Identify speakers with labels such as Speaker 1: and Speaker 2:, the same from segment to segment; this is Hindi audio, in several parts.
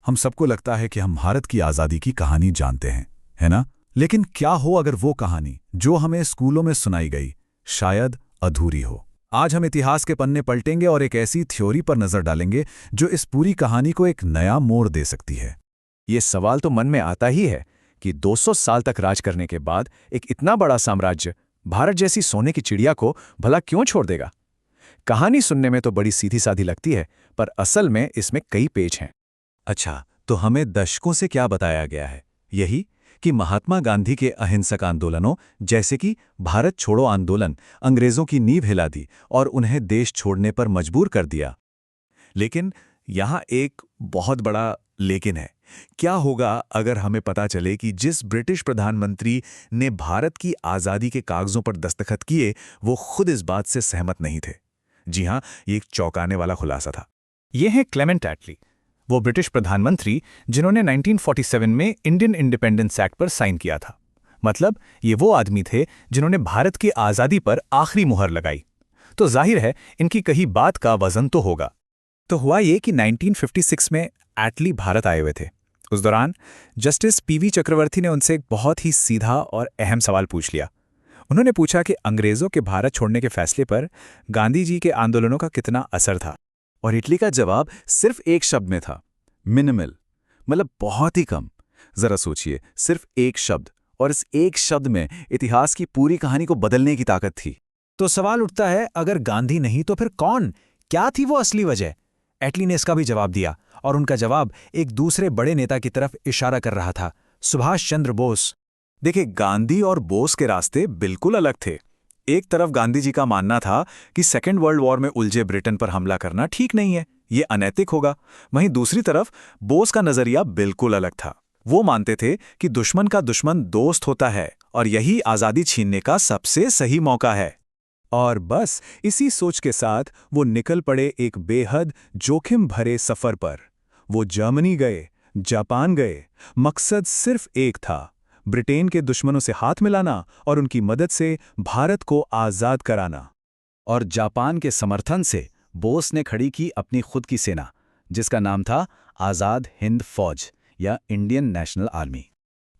Speaker 1: हम सबको लगता है कि हम भारत की आज़ादी की कहानी जानते हैं, है ना? लेकिन क्या हो अगर वो कहानी जो हमें स्कूलों में सुनाई गई शायद अधूरी हो। आज हम इतिहास के पन्ने पलटेंगे और एक ऐसी थ्योरी पर नजर डालेंगे जो इस पूरी कहानी को एक नया मोड़ दे सकती है।
Speaker 2: ये सवाल तो मन में आता ही है कि 200 साल तक राज करने के बाद एक इतना बड़ा साम्राज्य भारत जैसी सोने की चिड़िया को भला क्यों छोड़ देगा। कहानी सुनने में तो बड़ी सीधी सादी लगती है, पर असल में इसमें कई पेच हैं।
Speaker 1: अच्छा, तो हमें दशकों से क्या बताया गया है? यही कि महात्मा गांधी के अहिंसक आंदोलनों जैसे कि भारत छोड़ो आंदोलन अंग्रेजों की नींव हिला दी और उन्हें देश छोड़ने पर मजबूर कर दिया। लेकिन यहाँ एक बहुत बड़ा लेकिन है। क्या होगा अगर हमें पता चले कि जिस ब्रिटिश प्रधानमंत्री ने भारत की आज़ादी के कागजों पर दस्तखत किए वो खुद इस बात से सहमत नहीं थे? जी हाँ, ये एक चौंकाने वाला खुलासा था।
Speaker 2: ये है क्लेमेंट एटली, वो ब्रिटिश प्रधानमंत्री जिन्होंने 1947 में इंडियन इंडिपेंडेंस एक्ट पर साइन किया था। मतलब ये वो आदमी थे जिन्होंने भारत की आज़ादी पर आखिरी मुहर लगाई। तो जाहिर है इनकी कही बात का वजन तो होगा। तो हुआ ये कि 1956 में एटली भारत आए हुए थे। उस दौरान जस्टिस पीवी चक्रवर्ती ने उनसे एक बहुत ही सीधा और अहम सवाल पूछ लिया। उन्होंने पूछा कि अंग्रेज़ों के भारत छोड़ने के फैसले पर गांधी जी के आंदोलनों का कितना असर था।
Speaker 1: और इटली का जवाब सिर्फ एक शब्द में था, मिनिमल। मतलब बहुत ही कम। जरा सोचिए, सिर्फ एक शब्द, और इस एक शब्द में इतिहास की पूरी कहानी को बदलने की ताकत थी।
Speaker 3: तो सवाल उठता है, अगर गांधी नहीं तो फिर कौन? क्या थी वो असली वजह? एटली ने इसका भी जवाब दिया, और उनका जवाब एक दूसरे बड़े नेता की तरफ इशारा कर रहा था, सुभाष चंद्र बोस।
Speaker 1: देखिए, गांधी और बोस के रास्ते बिल्कुल अलग थे। एक तरफ गांधी जी का मानना था कि सेकेंड वर्ल्ड वॉर में उलझे ब्रिटेन पर हमला करना ठीक नहीं है, ये अनैतिक होगा। वहीं दूसरी तरफ बोस का नजरिया बिल्कुल अलग था। वो मानते थे कि दुश्मन का दुश्मन दोस्त होता है और यही आज़ादी छीनने का सबसे सही मौका है।
Speaker 2: और बस इसी सोच के साथ वो निकल पड़े एक बेहद जोखिम भरे सफर पर। वो जर्मनी गए, जापान गए। मकसद सिर्फ एक था, ब्रिटेन के दुश्मनों से हाथ मिलाना और उनकी मदद से भारत को आज़ाद कराना।
Speaker 1: और जापान के समर्थन से बोस ने खड़ी की अपनी खुद की सेना, जिसका नाम था आज़ाद हिंद फौज या इंडियन नेशनल आर्मी।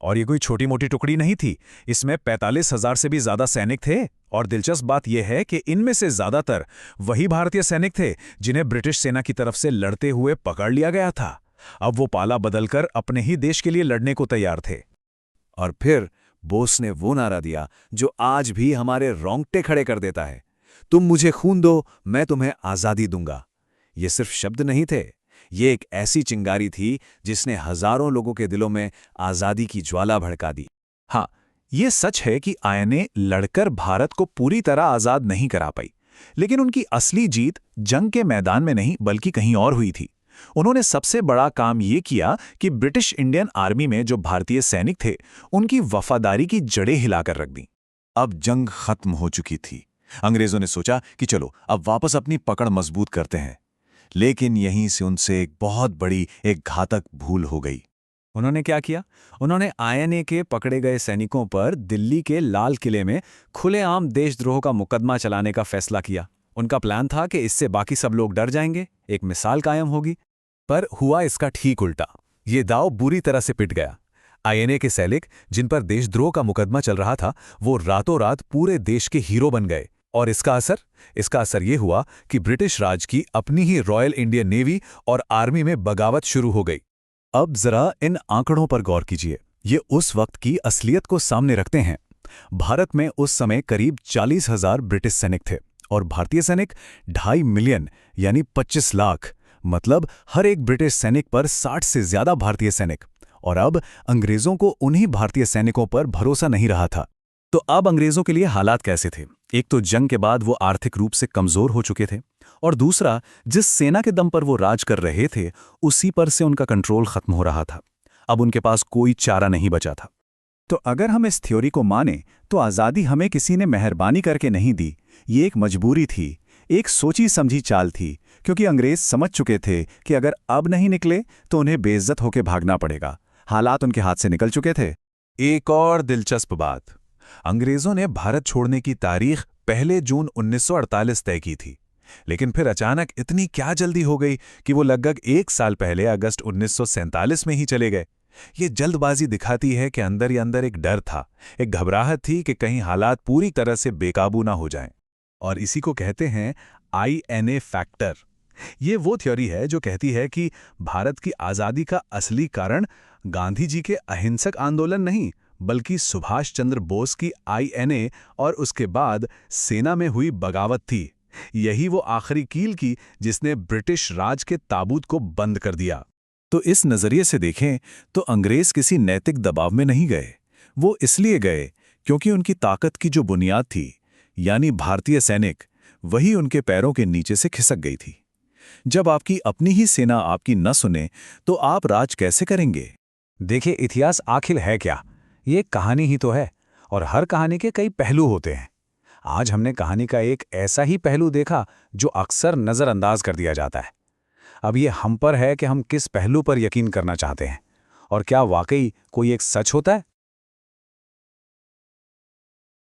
Speaker 2: और ये कोई छोटी मोटी टुकड़ी नहीं थी, इसमें 45,000 से भी ज्यादा सैनिक थे। और दिलचस्प बात यह है कि इनमें से ज्यादातर वही भारतीय सैनिक थे जिन्हें ब्रिटिश सेना की तरफ से लड़ते हुए पकड़ लिया गया था। अब वो पाला बदलकर अपने ही देश के लिए लड़ने को तैयार थे।
Speaker 1: और फिर बोस ने वो नारा दिया जो आज भी हमारे रोंगटे खड़े कर देता है, तुम मुझे खून दो, मैं तुम्हें आज़ादी दूंगा। ये सिर्फ शब्द नहीं थे, ये एक ऐसी चिंगारी थी जिसने हजारों लोगों के दिलों में आज़ादी की ज्वाला भड़का दी।
Speaker 2: हाँ, ये सच है कि आयने लड़कर भारत को पूरी तरह आज़ाद नहीं करा पाई, लेकिन उनकी असली जीत जंग के मैदान में नहीं बल्कि कहीं और हुई थी। उन्होंने सबसे बड़ा काम ये किया कि ब्रिटिश इंडियन आर्मी में जो भारतीय सैनिक थे उनकी वफादारी की जड़ें हिलाकर रख दी।
Speaker 1: अब जंग खत्म हो चुकी थी। अंग्रेजों ने सोचा कि चलो अब वापस अपनी पकड़ मजबूत करते हैं। लेकिन यहीं से उनसे एक बहुत बड़ी, एक घातक भूल हो गई।
Speaker 2: उन्होंने क्या किया? उन्होंने आईएनए के पकड़े गए सैनिकों पर दिल्ली के लाल किले में खुलेआम देशद्रोह का मुकदमा चलाने का फैसला किया। उनका प्लान था कि इससे बाकी सब लोग डर जाएंगे, एक मिसाल कायम होगी। पर हुआ इसका ठीक उल्टा। ये दांव बुरी तरह से पिट गया। आईएनए के सैनिक जिन पर देशद्रोह का मुकदमा चल रहा था वो रातों रात पूरे देश के हीरो बन गए। और इसका असर ये हुआ कि ब्रिटिश राज की अपनी ही रॉयल इंडियन नेवी और आर्मी में बगावत शुरू हो गई।
Speaker 1: अब जरा इन आंकड़ों पर गौर कीजिए, ये उस वक्त की असलियत को सामने रखते हैं। भारत में उस समय करीब 40,000 ब्रिटिश सैनिक थे और भारतीय सैनिक 2.5 मिलियन यानी 25 लाख। मतलब हर एक ब्रिटिश सैनिक पर 60 से ज्यादा भारतीय सैनिक। और अब अंग्रेजों को उन्हीं भारतीय सैनिकों पर भरोसा नहीं रहा था। तो अब अंग्रेजों के लिए हालात कैसे थे? एक तो जंग के बाद वो आर्थिक रूप से कमजोर हो चुके थे, और दूसरा जिस सेना के दम पर वो राज कर रहे थे उसी पर से उनका कंट्रोल खत्म हो रहा था। अब उनके पास कोई चारा नहीं बचा था।
Speaker 2: तो अगर हम इस थ्योरी को माने तो आज़ादी हमें किसी ने मेहरबानी करके नहीं दी, ये एक मजबूरी थी, एक सोची समझी चाल थी, क्योंकि अंग्रेज समझ चुके थे कि अगर अब नहीं निकले तो उन्हें बेइज्जत होकर भागना पड़ेगा। हालात उनके हाथ से निकल चुके थे।
Speaker 1: एक और दिलचस्प बात, अंग्रेजों ने भारत छोड़ने की तारीख 1 जून 1948 तय की थी। लेकिन फिर अचानक इतनी क्या जल्दी हो गई कि वो लगभग 1 साल पहले अगस्त 1947 में ही चले गए। ये जल्दबाजी दिखाती है कि अंदर ही अंदर एक डर था, एक घबराहट थी कि कहीं हालात पूरी तरह से बेकाबू ना हो जाएं। और इसी को कहते हैं INA फैक्टर। ये वो थ्योरी है जो कहती है कि भारत की आज़ादी का असली कारण गांधी जी के अहिंसक आंदोलन नहीं, बल्कि सुभाष चंद्र बोस की INA और उसके बाद सेना में हुई बगावत थी। यही वो आखिरी कील की जिसने ब्रिटिश राज के ताबूत को बंद कर दिया। तो इस नज़रिए से देखें तो अंग्रेज किसी नैतिक दबाव में नहीं गए। वो इसलिए गए क्योंकि उनकी ताकत की जो बुनियाद थी, यानी भारतीय सैनिक, वही उनके पैरों के नीचे से खिसक गई थी। जब आपकी अपनी ही सेना आपकी न सुने तो आप राज कैसे करेंगे?
Speaker 3: देखिए, इतिहास आखिर है क्या? ये एक कहानी ही तो है, और हर कहानी के कई पहलू होते हैं। आज हमने कहानी का एक ऐसा ही पहलू देखा जो अक्सर नज़रअंदाज कर दिया जाता है। अब ये हम पर है कि हम किस पहलू पर यकीन करना चाहते हैं, और क्या वाकई कोई एक सच होता है